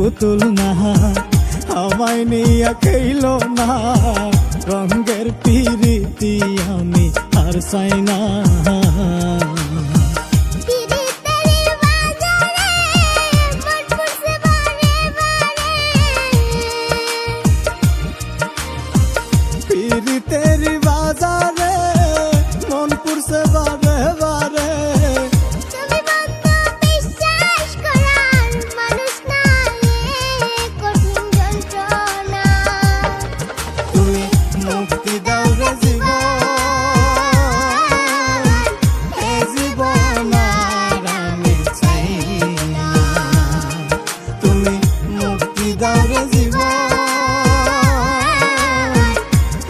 পুতুল না, আমায় নিয়া খেইলো না রঙের পিরিতি, আমি আর চাই না। পিরিতের বাজারে মন পুরছে বারে বারে, মুক্তি দাও রে জীবন, এ জীবন আর আমি চাই না। তুমি মুক্তি দাও রে জীবন,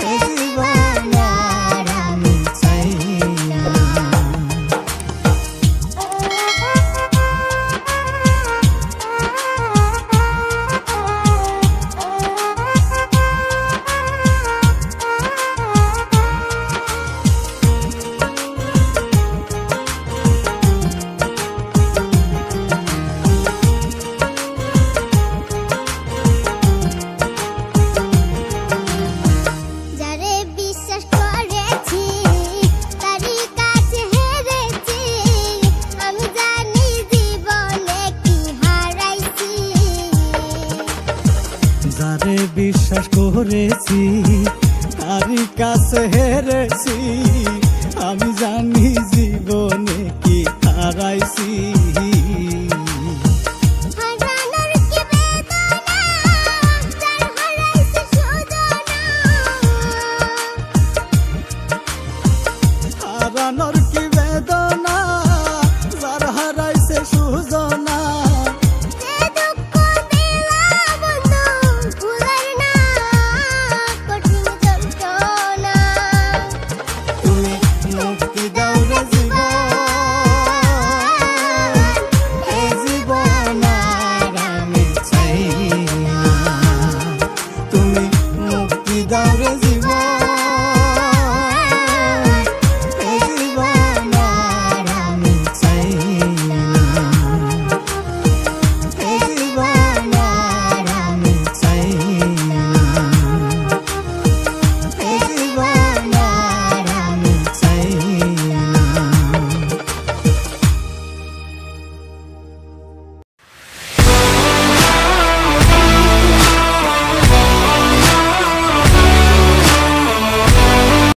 এ জীবন আর আমি চাই না। যারে বিশ্বাস করেছি তারই কাছে হেরেছি, আমি জানি জীবনে কি হারাইছি। হারানোর কি বেদনা যার হারাইছে সুজনা,